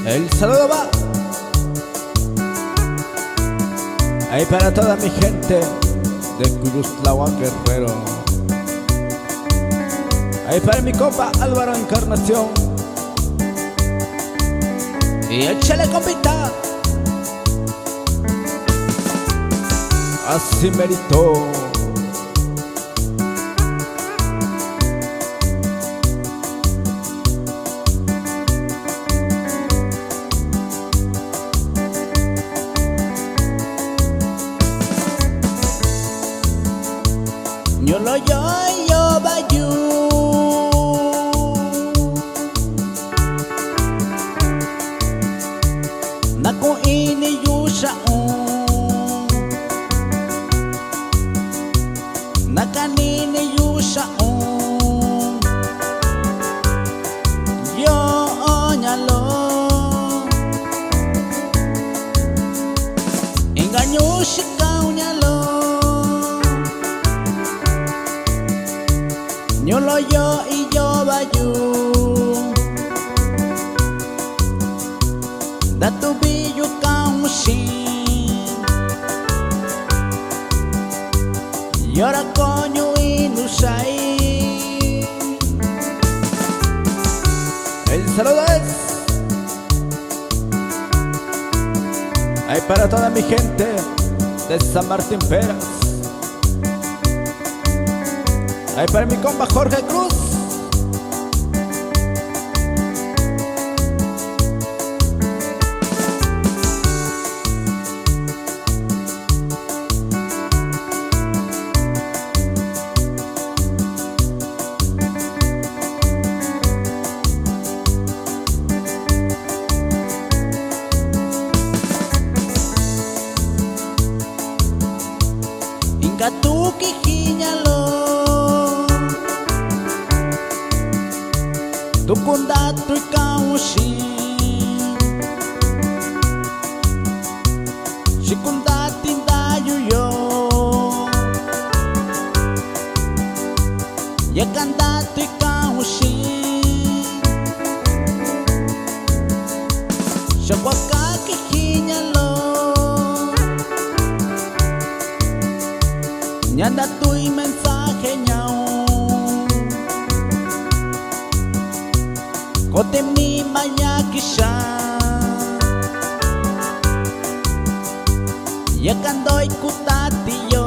El saludo va ahí para toda mi gente de Cuyutlahua, Guerrero. Ahí para mi compa Álvaro Encarnación y échale, compita, así merito. Yo lo yo bayu naku ini yusha nakanini yusha yo nyalo engaño shikau nyalo Nyolo yo y yo bayu da tu billu kaushin y ahora coño inusai. El saludo es ahí para toda mi gente de San Martín Peras. Ahí para mi compa Jorge Cruz. Inga tu kijiñalo Tukunda tu kaushi Shikunda tinda yuyo Yakanda tu kaushi Shakwaka kijiñalo Nyanda tu mensaje ñao Kote mi mayakisha Yakandoi kutati yo